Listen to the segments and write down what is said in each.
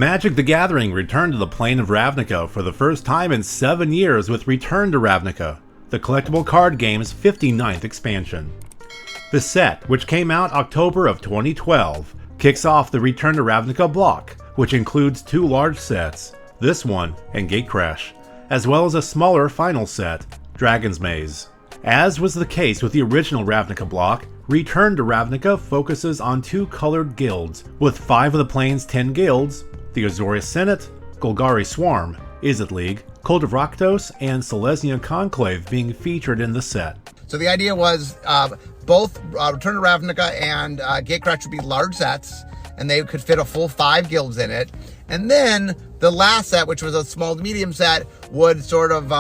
Magic the Gathering returned to the plane of Ravnica for the first time in 7 years with Return to Ravnica, the collectible card game's 59th expansion. The set, which came out October of 2012, kicks off the Return to Ravnica block, which includes 2 large sets, this one and Gatecrash, as well as a smaller final set, Dragon's Maze. As was the case with the original Ravnica block, Return to Ravnica focuses on 2 colored guilds, with 5 of the plane's 10 guilds, the Azorius Senate, Golgari Swarm, Izzet League, Cult of Rakdos, and Selesnya Conclave being featured in the set. So the idea was both Return to Ravnica and Gatecrash would be large sets, and they could fit a full 5 guilds in it. And then the last set, which was a small to medium set, would sort of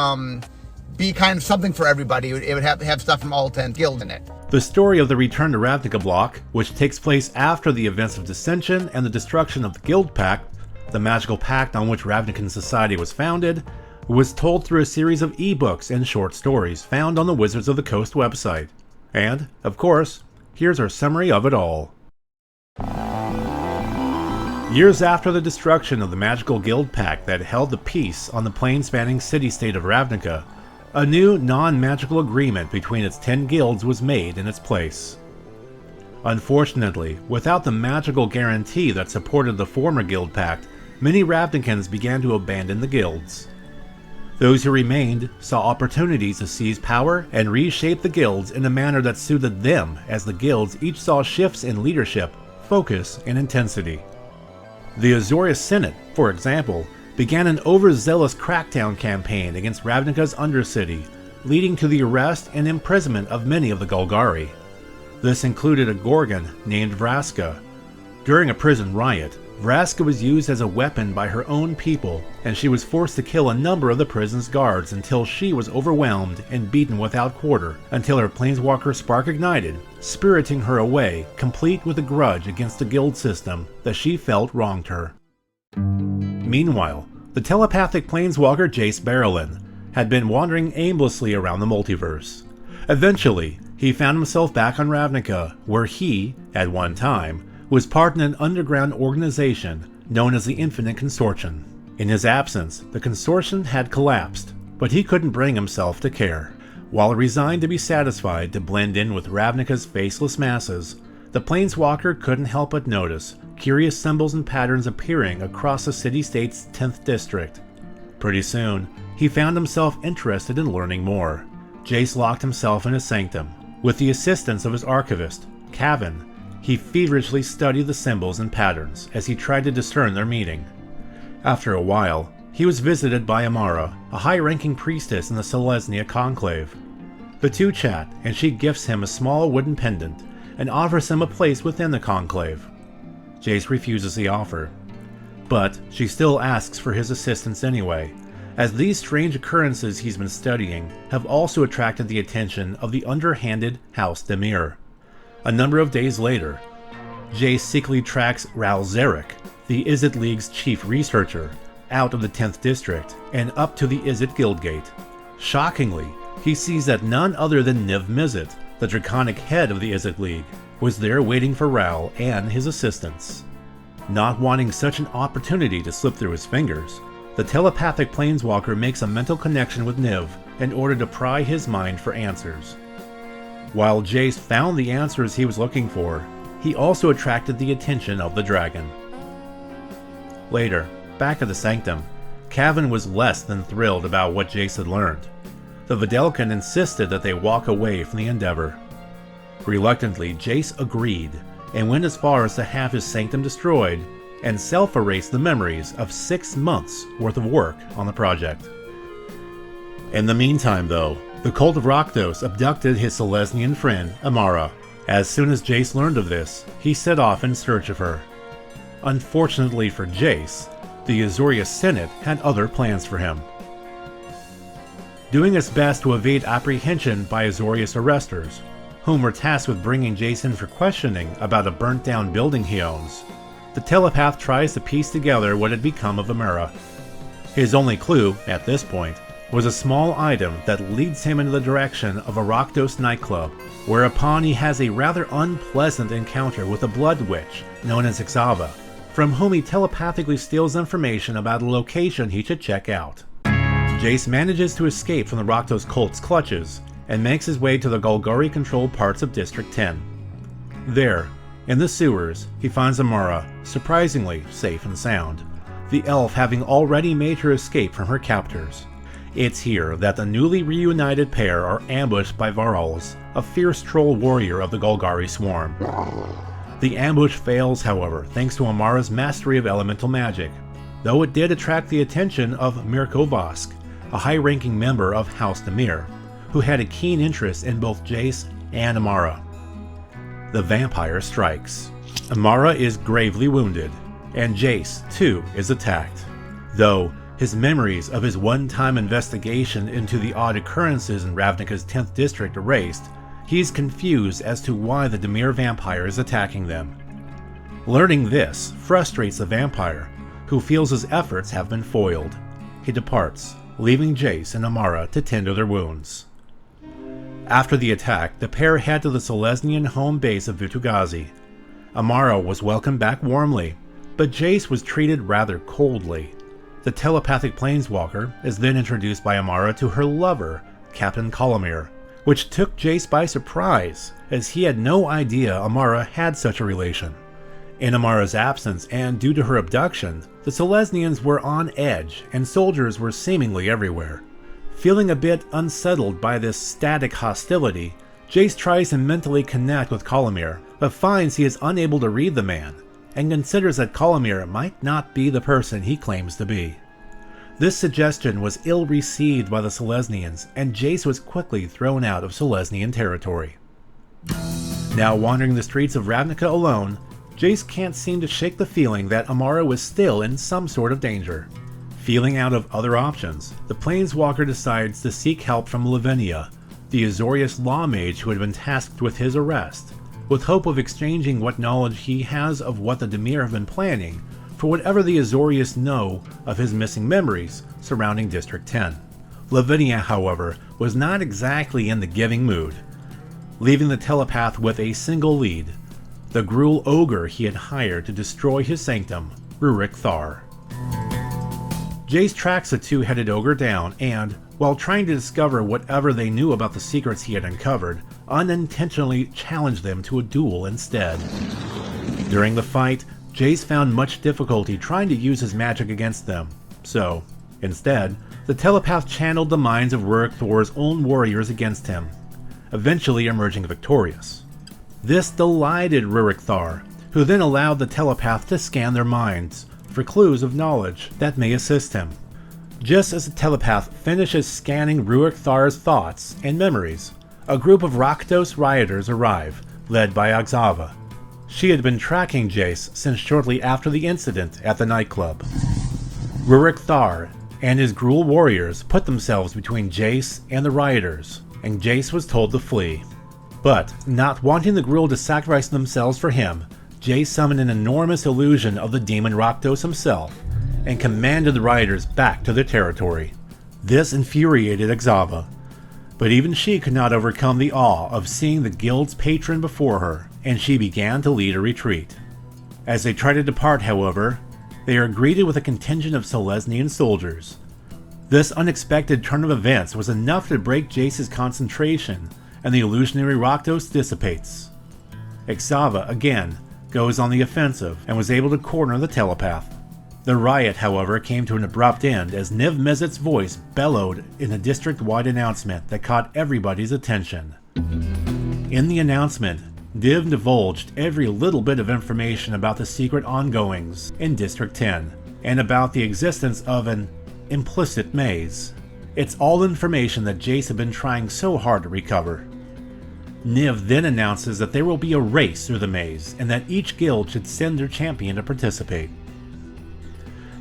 be kind of something for everybody. It would have stuff from all 10 guilds in it. The story of the Return to Ravnica block, which takes place after the events of Dissension and the destruction of the Guildpact, the magical pact on which Ravnican society was founded, was told through a series of ebooks and short stories found on the Wizards of the Coast website. And, of course, here's our summary of it all. Years after the destruction of the magical Guildpact that held the peace on the plane-spanning city-state of Ravnica, a new non-magical agreement between its 10 guilds was made in its place. Unfortunately, without the magical guarantee that supported the former Guildpact, many Ravnicans began to abandon the guilds. Those who remained saw opportunities to seize power and reshape the guilds in a manner that suited them, as the guilds each saw shifts in leadership, focus, and intensity. The Azorius Senate, for example, began an overzealous crackdown campaign against Ravnica's Undercity, leading to the arrest and imprisonment of many of the Golgari. This included a Gorgon named Vraska. During a prison riot, Vraska was used as a weapon by her own people, and she was forced to kill a number of the prison's guards until she was overwhelmed and beaten without quarter, until her planeswalker spark ignited, spiriting her away, complete with a grudge against the guild system that she felt wronged her. Meanwhile, the telepathic planeswalker Jace Barrelin had been wandering aimlessly around the multiverse. Eventually, he found himself back on Ravnica, where he, at one time, was part in an underground organization known as the Infinite Consortium. In his absence, the Consortium had collapsed, but he couldn't bring himself to care. While resigned to be satisfied to blend in with Ravnica's faceless masses, the Planeswalker couldn't help but notice curious symbols and patterns appearing across the city-state's 10th district. Pretty soon, he found himself interested in learning more. Jace locked himself in his sanctum. With the assistance of his archivist, Cavan, he feverishly studied the symbols and patterns as he tried to discern their meaning. After a while, he was visited by Amara, a high-ranking priestess in the Selesnya Conclave. The two chat, and she gifts him a small wooden pendant and offers him a place within the Conclave. Jace refuses the offer, but she still asks for his assistance anyway, as these strange occurrences he's been studying have also attracted the attention of the underhanded House Demir. A number of days later, Jace secretly tracks Ral Zarek, the Izzet League's chief researcher, out of the 10th district and up to the Izzet Guildgate. Shockingly, he sees that none other than Niv Mizzet, the draconic head of the Izzet League, was there waiting for Ral and his assistants. Not wanting such an opportunity to slip through his fingers, the telepathic planeswalker makes a mental connection with Niv in order to pry his mind for answers. While Jace found the answers he was looking for, he also attracted the attention of the dragon. Later, back at the Sanctum, Cavan was less than thrilled about what Jace had learned. The Videlcan insisted that they walk away from the endeavor. Reluctantly, Jace agreed, and went as far as to have his sanctum destroyed and self-erase the memories of 6 months' worth of work on the project. In the meantime, though, the Cult of Rakdos abducted his Selesnyan friend, Amara. As soon as Jace learned of this, he set off in search of her. Unfortunately for Jace, the Azorius Senate had other plans for him. Doing its best to evade apprehension by Azorius arresters, whom were tasked with bringing Jace in for questioning about a burnt-down building he owns, the telepath tries to piece together what had become of Amara. His only clue, at this point, was a small item that leads him in the direction of a Rakdos nightclub, whereupon he has a rather unpleasant encounter with a blood witch known as Ixava, from whom he telepathically steals information about a location he should check out. Jace manages to escape from the Vorthos cult's clutches and makes his way to the Golgari-controlled parts of District 10. There, in the sewers, he finds Amara, surprisingly safe and sound, the elf having already made her escape from her captors. It's here that the newly reunited pair are ambushed by Vorthos, a fierce troll warrior of the Golgari swarm. The ambush fails, however, thanks to Amara's mastery of elemental magic, though it did attract the attention of Mirko Vosk, a high-ranking member of House Demir, who had a keen interest in both Jace and Amara. The vampire strikes. Amara is gravely wounded, and Jace, too, is attacked. Though his memories of his one-time investigation into the odd occurrences in Ravnica's 10th district erased, he is confused as to why the Demir vampire is attacking them. Learning this frustrates the vampire, who feels his efforts have been foiled. He departs, leaving Jace and Amara to tend to their wounds. After the attack, the pair head to the Selesnyan home base of Vutugazi. Amara was welcomed back warmly, but Jace was treated rather coldly. The telepathic planeswalker is then introduced by Amara to her lover, Captain Colomir, which took Jace by surprise, as he had no idea Amara had such a relation. In Amara's absence, and due to her abduction, the Selesnyans were on edge, and soldiers were seemingly everywhere. Feeling a bit unsettled by this static hostility, Jace tries to mentally connect with Colomir, but finds he is unable to read the man, and considers that Colomir might not be the person he claims to be. This suggestion was ill-received by the Selesnyans, and Jace was quickly thrown out of Selesnyan territory. Now wandering the streets of Ravnica alone, Jace can't seem to shake the feeling that Amara was still in some sort of danger. Feeling out of other options, the Planeswalker decides to seek help from Ravnica, the Azorius law mage who had been tasked with his arrest, with hope of exchanging what knowledge he has of what the Demir have been planning for whatever the Azorius know of his missing memories surrounding District 10. Ravnica, however, was not exactly in the giving mood, leaving the telepath with a single lead: the Gruul ogre he had hired to destroy his sanctum, Rurik Thar. Jace tracks the two-headed ogre down and, while trying to discover whatever they knew about the secrets he had uncovered, unintentionally challenged them to a duel instead. During the fight, Jace found much difficulty trying to use his magic against them, so, instead, the telepath channeled the minds of Rurik Thor's own warriors against him, eventually emerging victorious. This delighted Rurik Thar, who then allowed the telepath to scan their minds for clues of knowledge that may assist him. Just as the telepath finishes scanning Rurik Thar's thoughts and memories, a group of Rakdos rioters arrive, led by Oxava. She had been tracking Jace since shortly after the incident at the nightclub. Rurik Thar and his Gruul warriors put themselves between Jace and the rioters, and Jace was told to flee. But, not wanting the Gruul to sacrifice themselves for him, Jace summoned an enormous illusion of the demon Rakdos himself, and commanded the rioters back to their territory. This infuriated Oxava, but even she could not overcome the awe of seeing the guild's patron before her, and she began to lead a retreat. As they try to depart, however, they are greeted with a contingent of Selesnyan soldiers. This unexpected turn of events was enough to break Jace's concentration, and the illusionary Rakdos dissipates. Oxava, again, goes on the offensive and was able to corner the telepath. The riot, however, came to an abrupt end as Niv Mizzet's voice bellowed in a district-wide announcement that caught everybody's attention. In the announcement, Niv divulged every little bit of information about the secret ongoings in District 10, and about the existence of an implicit maze. It's all information that Jace had been trying so hard to recover. Niv then announces that there will be a race through the maze, and that each guild should send their champion to participate.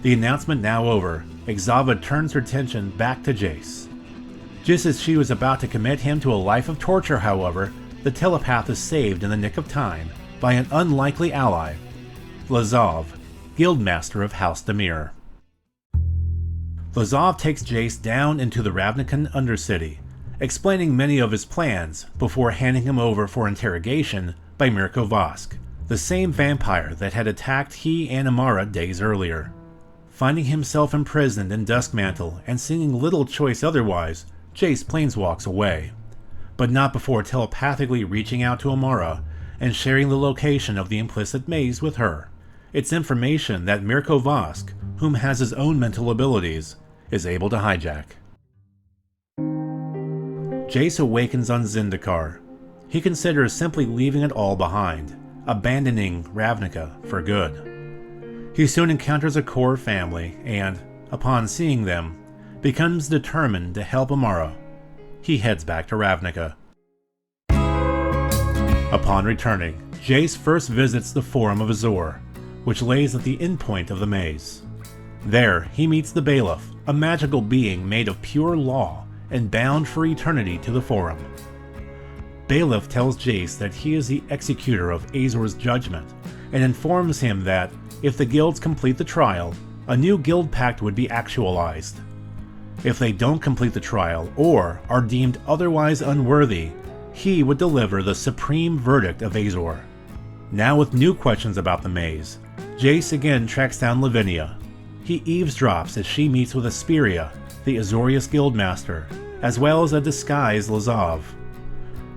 The announcement now over, Oxava turns her attention back to Jace. Just as she was about to commit him to a life of torture, however, the telepath is saved in the nick of time by an unlikely ally, Lazav, Guildmaster of House Demir. Lazav takes Jace down into the Ravnican Undercity, explaining many of his plans before handing him over for interrogation by Mirko Vosk, the same vampire that had attacked he and Amara days earlier. Finding himself imprisoned in Duskmantle and seeing little choice otherwise, Jace planeswalks away, but not before telepathically reaching out to Amara and sharing the location of the implicit maze with her. It's information that Mirko Vosk, whom has his own mental abilities, is able to hijack. Jace awakens on Zendikar. He considers simply leaving it all behind, abandoning Ravnica for good. He soon encounters a core family and, upon seeing them, becomes determined to help Amara. He heads back to Ravnica. Upon returning, Jace first visits the Forum of Azor, which lays at the endpoint of the maze. There, he meets the Bailiff, a magical being made of pure law and bound for eternity to the Forum. Bailiff tells Jace that he is the executor of Azor's judgment, and informs him that, if the guilds complete the trial, a new Guildpact would be actualized. If they don't complete the trial, or are deemed otherwise unworthy, he would deliver the supreme verdict of Azor. Now with new questions about the maze, Jace again tracks down Lavinia. He eavesdrops as she meets with Asperia, the Azorius Guildmaster, as well as a disguised Lazav.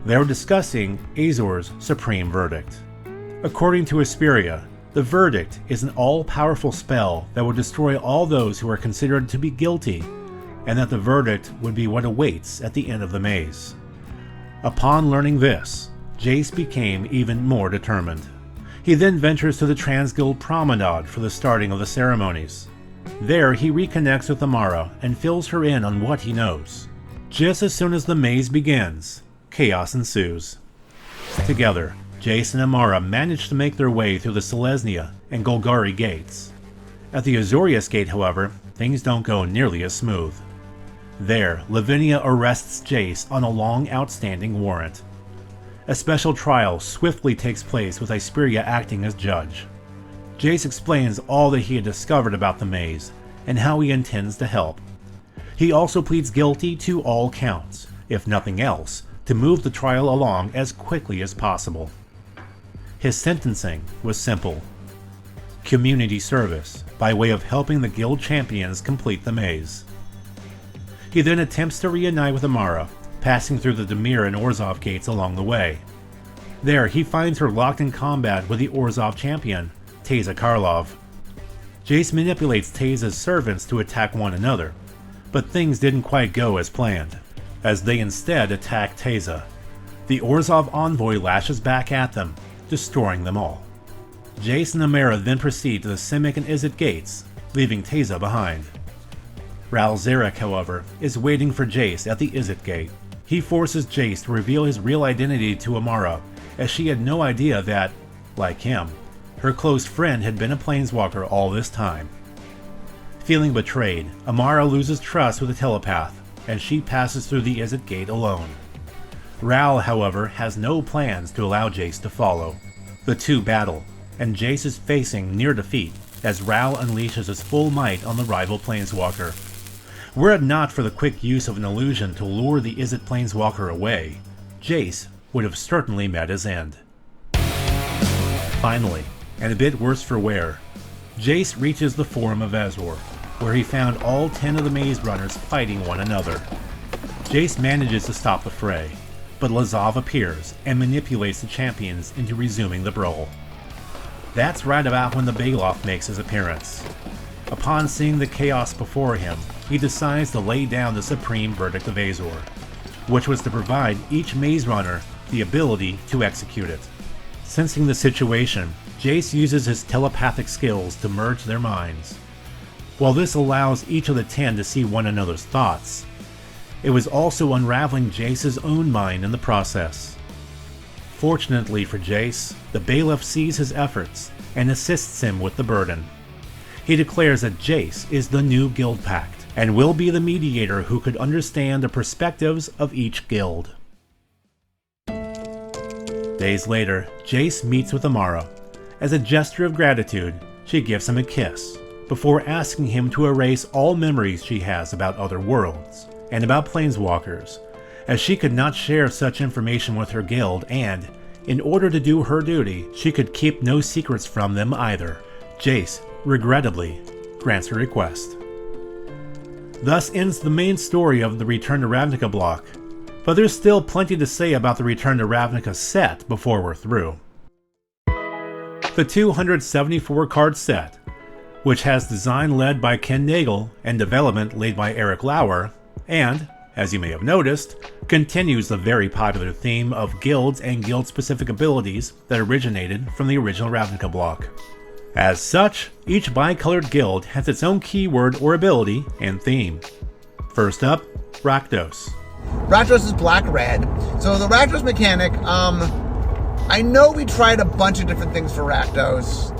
They're discussing Azor's supreme verdict. According to Asperia, the verdict is an all-powerful spell that would destroy all those who are considered to be guilty, and that the verdict would be what awaits at the end of the maze. Upon learning this, Jace became even more determined. He then ventures to the Transguild Promenade for the starting of the ceremonies. There he reconnects with Amara and fills her in on what he knows. Just as soon as the maze begins, chaos ensues. Together, Jace and Amara manage to make their way through the Selesnya and Golgari gates. At the Azorius gate, however, things don't go nearly as smooth. There, Lavinia arrests Jace on a long outstanding warrant. A special trial swiftly takes place with Asperia acting as judge. Jace explains all that he had discovered about the maze and how he intends to help. He also pleads guilty to all counts, if nothing else, to move the trial along as quickly as possible. His sentencing was simple: community service by way of helping the guild champions complete the maze. He then attempts to reunite with Amara, passing through the Dimir and Orzhov gates along the way. There he finds her locked in combat with the Orzhov champion, Teysa Karlov. Jace manipulates Teysa's servants to attack one another, but things didn't quite go as planned, as they instead attack Teysa. The Orzhov envoy lashes back at them, destroying them all. Jace and Amara then proceed to the Simic and Izzet gates, leaving Teysa behind. Ral Zarek, however, is waiting for Jace at the Izzet gate. He forces Jace to reveal his real identity to Amara, as she had no idea that, like him, her close friend had been a planeswalker all this time. Feeling betrayed, Amara loses trust with the telepath, and she passes through the Izzet gate alone. Ral, however, has no plans to allow Jace to follow. The two battle, and Jace is facing near defeat as Ral unleashes his full might on the rival planeswalker. Were it not for the quick use of an illusion to lure the Izzet planeswalker away, Jace would have certainly met his end. Finally, and a bit worse for wear, Jace reaches the Forum of Azor, where he found all 10 of the maze runners fighting one another. Jace manages to stop the fray, but Lazav appears and manipulates the champions into resuming the brawl. That's right about when the Bailiff makes his appearance. Upon seeing the chaos before him, he decides to lay down the supreme verdict of Azor, which was to provide each maze runner the ability to execute it. Sensing the situation, Jace uses his telepathic skills to merge their minds. While this allows each of the 10 to see one another's thoughts, it was also unraveling Jace's own mind in the process. Fortunately for Jace, the Bailiff sees his efforts and assists him with the burden. He declares that Jace is the new Guildpact, and will be the mediator who could understand the perspectives of each guild. Days later, Jace meets with Amara. As a gesture of gratitude, she gives him a kiss, before asking him to erase all memories she has about other worlds, and about planeswalkers, as she could not share such information with her guild and, In order to do her duty, she could keep no secrets from them either. Jace, regrettably, grants her request. Thus ends the main story of the Return to Ravnica block, but there's still plenty to say about the Return to Ravnica set before we're through. The 274 card set, which has design led by Ken Nagel and development led by Eric Lauer, and, as you may have noticed, continues the very popular theme of guilds and guild-specific abilities that originated from the original Ravnica block. As such, each bicolored guild has its own keyword or ability and theme. First up, Rakdos. Rakdos is black-red. So the Rakdos mechanic, I know we tried a bunch of different things for Rakdos.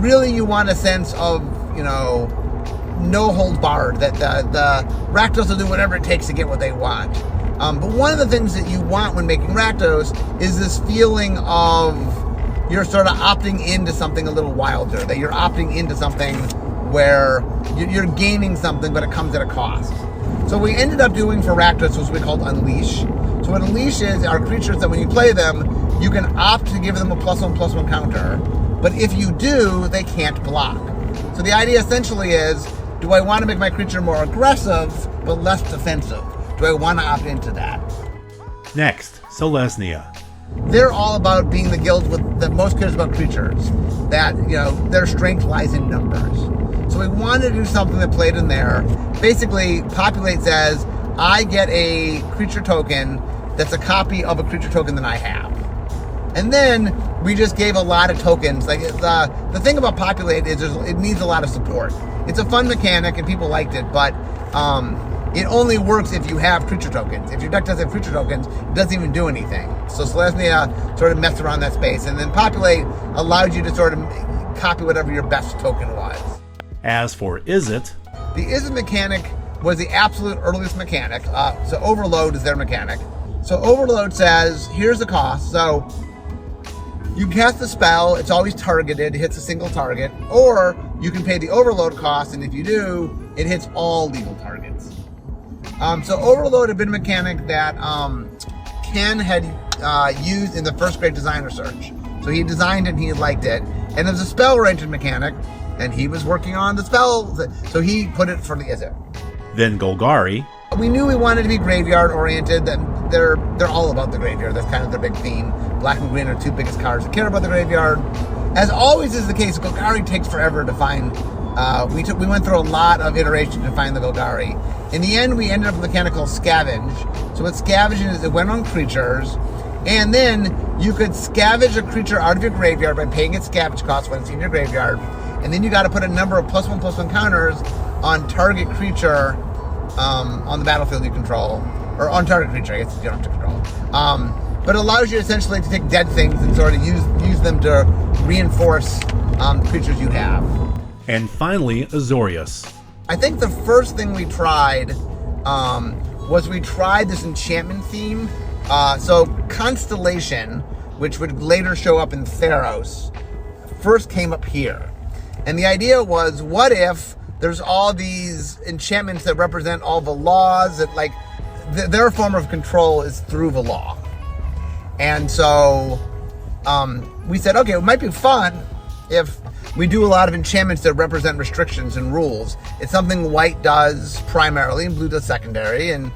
Really, you want a sense of, no holds barred, that the Rakdos will do whatever it takes to get what they want. But one of the things that you want when making Rakdos is this feeling of you're sort of opting into something a little wilder, that you're opting into something where you're gaining something, but it comes at a cost. So what we ended up doing for Rakdos was what we called Unleash. So what Unleash is are creatures that when you play them, you can opt to give them a +1/+1 counter, but if you do, they can't block. So the idea essentially is, do I want to make my creature more aggressive, but less defensive? Do I want to opt into that? Next, Selesnya. They're all about being the guild that most cares about creatures, that, their strength lies in numbers. So we wanted to do something that played in there. Basically, Populate says, I get a creature token that's a copy of a creature token that I have. And then we just gave a lot of tokens. Like the thing about Populate is it needs a lot of support. It's a fun mechanic and people liked it, but it only works if you have creature tokens. If your deck doesn't have creature tokens, it doesn't even do anything. So Selesnya sort of messed around that space. And then Populate allowed you to sort of copy whatever your best token was. As for Izzet, the Izzet mechanic was the absolute earliest mechanic. So Overload is their mechanic. So Overload says, here's the cost. So you cast the spell, it's always targeted, it hits a single target, or you can pay the Overload cost, and if you do, it hits all legal targets. So Overload had been a mechanic that Ken had used in the first Great Designer Search. So he designed it and he liked it. And it was a spell-oriented mechanic, and he was working on the spell, so he put it for the Izzet. Then Golgari. We knew we wanted to be graveyard-oriented, that they're all about the graveyard. That's kind of their big theme. Black and green are two biggest cards that care about the graveyard. As always is the case, Golgari takes forever to find. We went through a lot of iteration to find the Golgari. In the end, we ended up with a mechanic called Scavenge. So what Scavenge is, it went on creatures, and then you could scavenge a creature out of your graveyard by paying its scavenge cost when it's in your graveyard, and then you got to put a number of +1/+1 counters on target creature on the battlefield you control, or on target creature, I guess you don't have to control. But it allows you essentially to take dead things and sort of use them to reinforce creatures you have. And finally, Azorius. I think the first thing we tried was we tried this enchantment theme. So Constellation, which would later show up in Theros, first came up here. And the idea was, what if there's all these enchantments that represent all the laws, that like their form of control is through the law. And so we said, okay, it might be fun if we do a lot of enchantments that represent restrictions and rules. It's something white does primarily and blue does secondary, and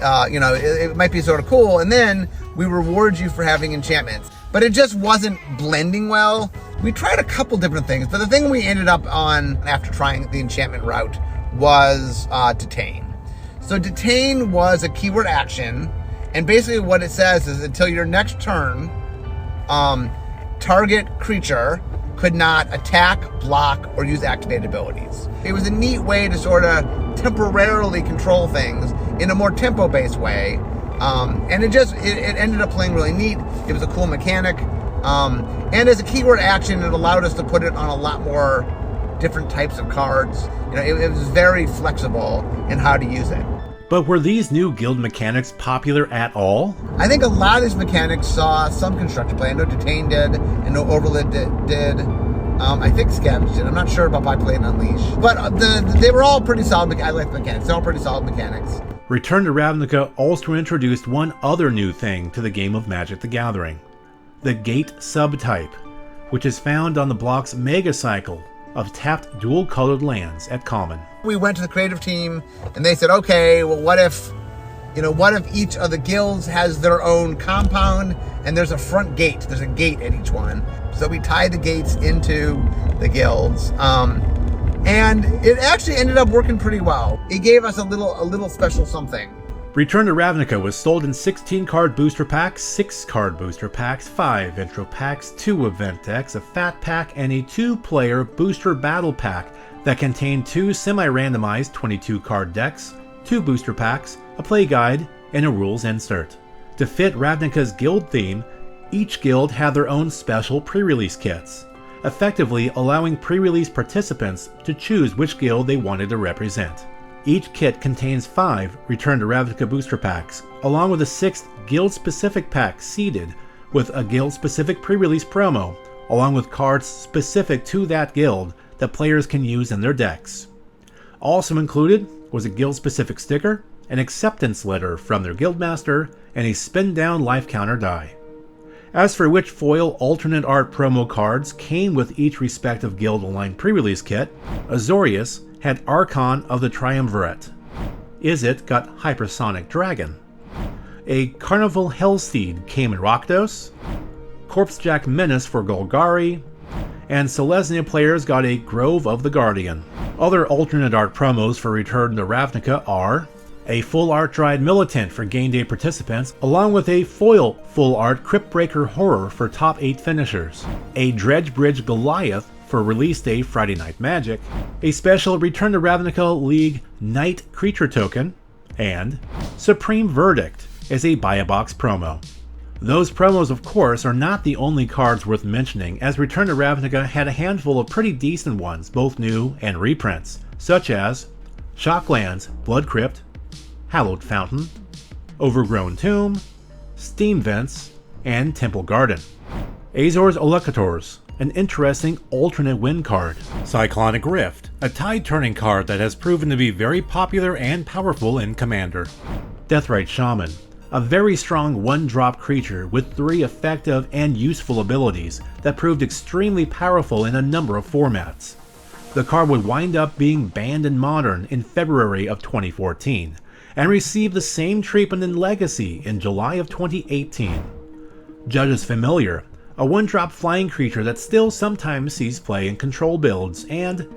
it might be sort of cool. And then we reward you for having enchantments. But it just wasn't blending well. We tried a couple different things, but the thing we ended up on after trying the enchantment route was Detain. So Detain was a keyword action, and basically what it says is until your next turn, target creature could not attack, block, or use activated abilities. It was a neat way to sort of temporarily control things in a more tempo-based way. And it ended up playing really neat. It was a cool mechanic. And as a keyword action, it allowed us to put it on a lot more different types of cards. It was very flexible in how to use it. But were these new guild mechanics popular at all? I think a lot of these mechanics saw some constructed play. I know Detain did, and know Overlid did. I think Scavenge did. I'm not sure about Populate and Unleash. But they were all pretty solid. I like the mechanics. They're all pretty solid mechanics. Return to Ravnica also introduced one other new thing to the game of Magic the Gathering: the Gate subtype, which is found on the block's Mega Cycle of tapped dual-colored lands at common. We went to the creative team and they said, okay, well, what if each of the guilds has their own compound and there's a front gate? There's a gate at each one. So we tied the gates into the guilds. And it actually ended up working pretty well. It gave us a little special something. Return to Ravnica was sold in 16-card booster packs, 6-card booster packs, 5 intro packs, 2 event decks, a fat pack, and a 2-player booster battle pack that contained 2 semi-randomized 22-card decks, 2 booster packs, a play guide, and a rules insert. To fit Ravnica's guild theme, each guild had their own special pre-release kits, effectively allowing pre-release participants to choose which guild they wanted to represent. Each kit contains 5 Return to Ravnica booster packs, along with a 6th guild-specific pack seeded with a guild-specific pre-release promo, along with cards specific to that guild that players can use in their decks. Also included was a guild-specific sticker, an acceptance letter from their guildmaster, and a spin-down life counter die. As for which foil alternate art promo cards came with each respective guild-aligned pre-release kit, Azorius had Archon of the Triumvirate. Izzet got Hypersonic Dragon. A Carnival Hellsteed came in Rakdos, Corpsejack Menace for Golgari, and Selesnya players got a Grove of the Guardian. Other alternate art promos for Return to Ravnica are a full art Dryad Militant for game day participants, along with a foil full art Cryptbreaker Horror for top 8 finishers, a Dredgebridge Goliath for release day Friday Night Magic, a special Return to Ravnica League Night Creature token, and Supreme Verdict as a buy-a-box promo. Those promos, of course, are not the only cards worth mentioning, as Return to Ravnica had a handful of pretty decent ones, both new and reprints, such as Shocklands Blood Crypt, Hallowed Fountain, Overgrown Tomb, Steam Vents, and Temple Garden. Azor's Electors, an interesting alternate win card. Cyclonic Rift, a tide-turning card that has proven to be very popular and powerful in Commander. Deathrite Shaman, a very strong 1-drop creature with 3 effective and useful abilities that proved extremely powerful in a number of formats. The card would wind up being banned in Modern in February of 2014, and received the same treatment in Legacy in July of 2018. Judge's Familiar, a 1-drop flying creature that still sometimes sees play in control builds, and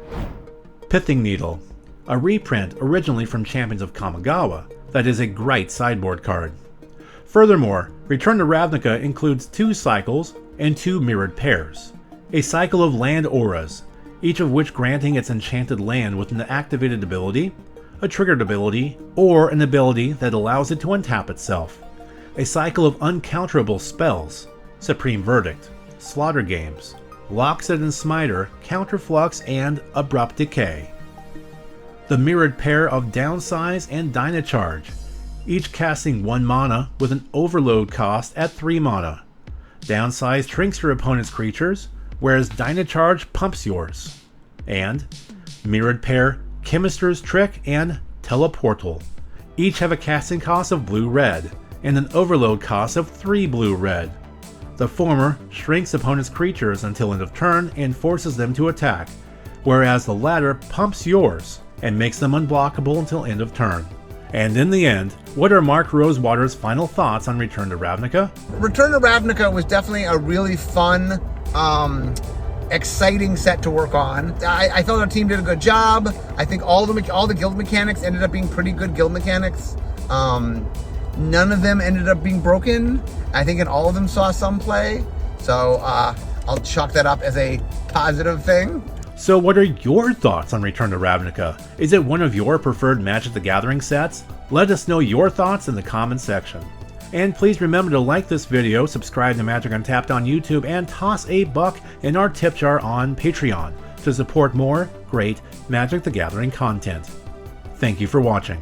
Pithing Needle, a reprint originally from Champions of Kamigawa that is a great sideboard card. Furthermore, Return to Ravnica includes 2 cycles and 2 mirrored pairs. A cycle of land auras, each of which granting its enchanted land with an activated ability, a triggered ability, or an ability that allows it to untap itself. A cycle of uncounterable spells, Supreme Verdict, Slaughter Games, Loxodon and Smiter, Counterflux, and Abrupt Decay. The mirrored pair of Downsize and Dynacharge, each casting 1 mana with an overload cost at 3 mana. Downsize shrinks your opponent's creatures, whereas Dynacharge pumps yours. And mirrored pair Chemister's Trick and Teleportal. Each have a casting cost of blue-red, and an overload cost of 3 blue-red. The former shrinks opponent's creatures until end of turn and forces them to attack, whereas the latter pumps yours and makes them unblockable until end of turn. And in the end, what are Mark Rosewater's final thoughts on Return to Ravnica? Return to Ravnica was definitely a really fun, exciting set to work on. I thought our team did a good job. I think all the guild mechanics ended up being pretty good guild mechanics. None of them ended up being broken. I think in all of them saw some play. So I'll chalk that up as a positive thing. So what are your thoughts on Return to Ravnica? Is it one of your preferred Magic the Gathering sets? Let us know your thoughts in the comments section. And please remember to like this video, subscribe to Magic Untapped on YouTube, and toss a buck in our tip jar on Patreon to support more great Magic the Gathering content. Thank you for watching.